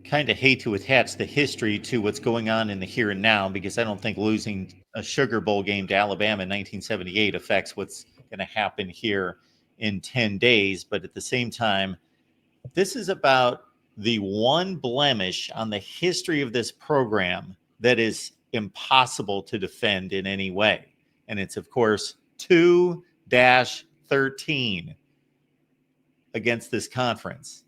kind of hate to attach the history to what's going on in the here and now, because I don't think losing a Sugar Bowl game to Alabama in 1978 affects what's going to happen here in 10 days. But at the same time, this is about the one blemish on the history of this program that is impossible to defend in any way. And it's, of course, 2-13 against this conference.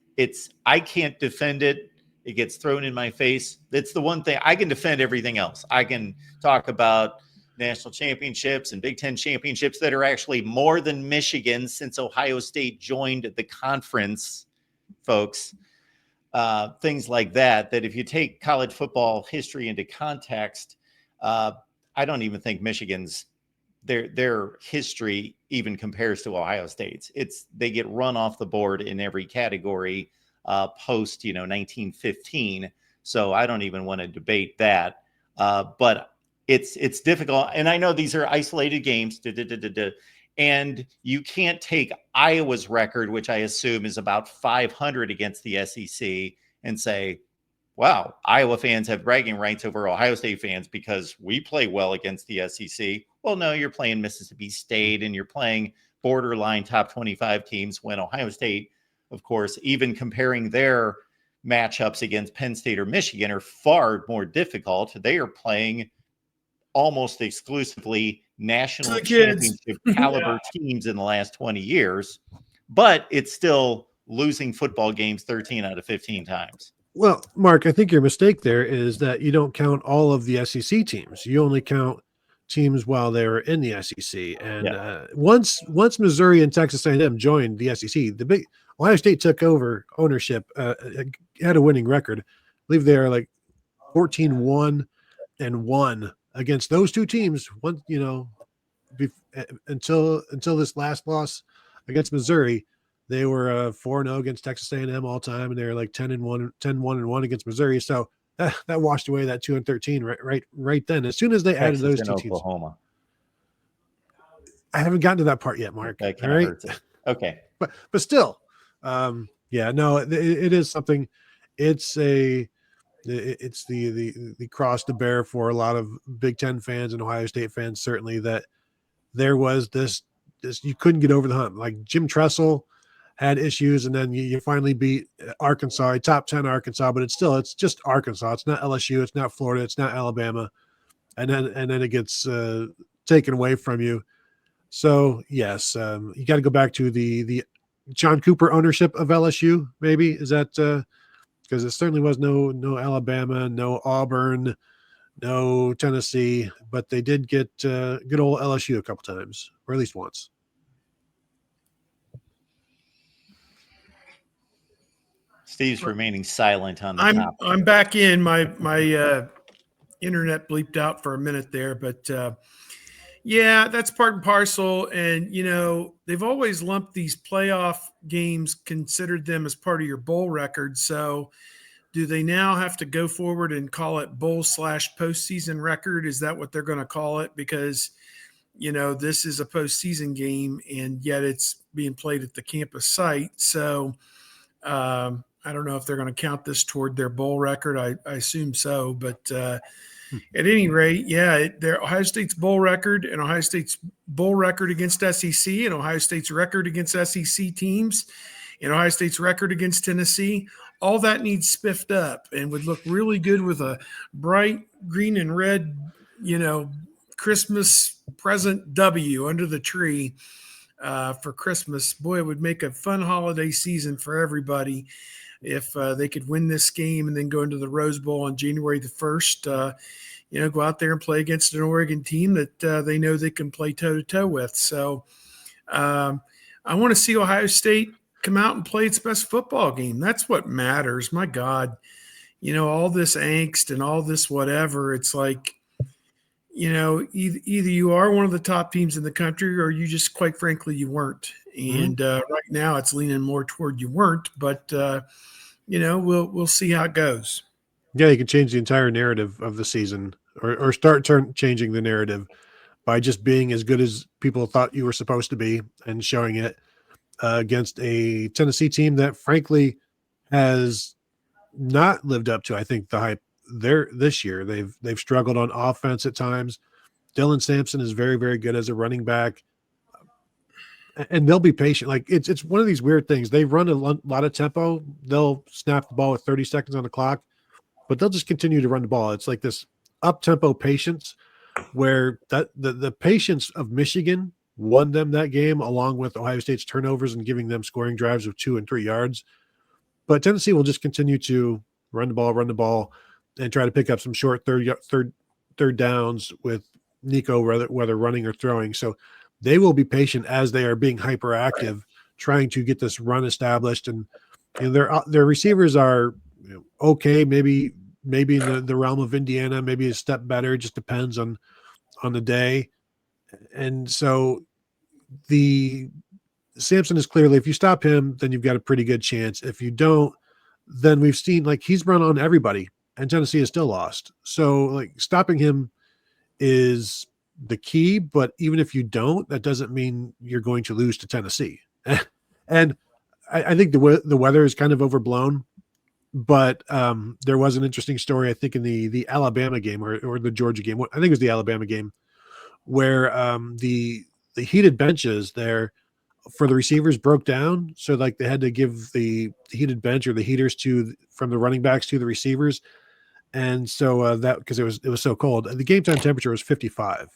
I can't defend it. It gets thrown in my face. It's the one thing I can defend. Everything else I can talk about national championships and Big Ten championships that are actually more than Michigan since Ohio State joined the conference, folks. Things like that, that if you take college football history into context, I don't even think Michigan's their history even compares to Ohio State's. They get run off the board in every category post 1915. So I don't even want to debate that. But it's difficult, and I know these are isolated games. And you can't take Iowa's record, which I assume is about 500 against the SEC, and say, wow, Iowa fans have bragging rights over Ohio State fans because we play well against the SEC. Well, no, you're playing Mississippi State and you're playing borderline top 25 teams, when Ohio State, of course, even comparing their matchups against Penn State or Michigan, are far more difficult. They are playing almost exclusively national championship caliber teams in the last 20 years, but it's still losing football games 13 out of 15 times. Well, Mark, I think your mistake there is that you don't count all of the SEC teams. You only count teams while they were in the SEC. And once Missouri and Texas A&M joined the SEC, the big Ohio State took over ownership, had a winning record. I believe they are like 14-1-1 against those two teams. Until this last loss against Missouri, they were 4-0 against Texas A&M all time, and they were like 10-1 against Missouri. So that washed away that 2-13 right then. As soon as they added those two Oklahoma teams, I haven't gotten to that part yet, Mark. That kind of hurts it. Okay, but still, it is something. It's the cross to bear for a lot of Big Ten fans and Ohio State fans, certainly, that there was this you couldn't get over the hump. Like Jim Tressel had issues, and then you finally beat Arkansas, top 10 Arkansas, but it's just Arkansas. It's not LSU, it's not Florida, it's not Alabama, and then it gets taken away from you. So yes, you got to go back to the John Cooper ownership of LSU. Maybe is that because it certainly was no Alabama, no Auburn, no Tennessee, but they did get good old LSU a couple times, or at least once. Steve's remaining silent on the topic. I'm back in. My internet bleeped out for a minute there, but that's part and parcel. And they've always lumped these playoff games, considered them as part of your bowl record. So do they now have to go forward and call it bowl/postseason record? Is that what they're going to call it? Because, this is a postseason game, and yet it's being played at the campus site. So I don't know if they're going to count this toward their bowl record. I assume so. But at any rate, their Ohio State's bowl record and Ohio State's bowl record against SEC and Ohio State's record against SEC teams and Ohio State's record against Tennessee, all that needs spiffed up and would look really good with a bright green and red, Christmas present W under the tree for Christmas. Boy, it would make a fun holiday season for everybody if they could win this game and then go into the Rose Bowl on January the 1st, go out there and play against an Oregon team that they know they can play toe-to-toe with. So I want to see Ohio State come out and play its best football game. That's what matters. My God, all this angst and all this whatever, it's like, either you are one of the top teams in the country or you just, quite frankly, you weren't. And right now it's leaning more toward you weren't, but we'll see how it goes. Yeah, you can change the entire narrative of the season or start changing the narrative by just being as good as people thought you were supposed to be and showing it against a Tennessee team that, frankly, has not lived up to, I think, the hype there this year. They've struggled on offense at times. Dylan Sampson is very, very good as a running back, and they'll be patient. Like it's one of these weird things. They run a lot of tempo. They'll snap the ball with 30 seconds on the clock, but they'll just continue to run the ball. It's like this up tempo patience, where that the patience of Michigan won them that game, along with Ohio State's turnovers and giving them scoring drives of 2 and 3 yards. But Tennessee will just continue to run the ball, and try to pick up some short third downs with Nico, whether running or throwing. So they will be patient as they are being hyperactive, trying to get this run established. And their receivers are okay, maybe in the realm of Indiana, maybe a step better. It just depends on the day. And so the Sampson is clearly, if you stop him, then you've got a pretty good chance. If you don't, then we've seen like he's run on everybody and Tennessee has still lost. So like stopping him is the key, but even if you don't, that doesn't mean you're going to lose to Tennessee. And I think the weather is kind of overblown, but there was an interesting story, I think, in the Alabama game or the Georgia game. I think it was the Alabama game, where the heated benches there for the receivers broke down. So like they had to give the heated bench or the heaters from the running backs to the receivers. And so that, because it was so cold, the game time temperature was 55,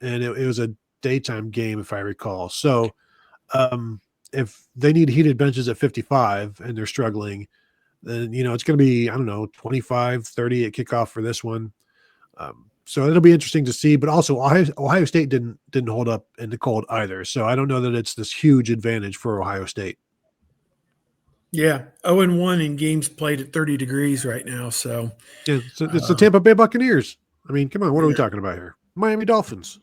and it was a daytime game, if I recall. So if they need heated benches at 55 and they're struggling, then, it's going to be, I don't know, 25, 30 at kickoff for this one. So it'll be interesting to see, but also Ohio State didn't hold up in the cold either. So I don't know that it's this huge advantage for Ohio State. Yeah, 0-1 in games played at 30 degrees right now. So yeah, it's the Tampa Bay Buccaneers. I mean, come on, what are we talking about here? Miami Dolphins.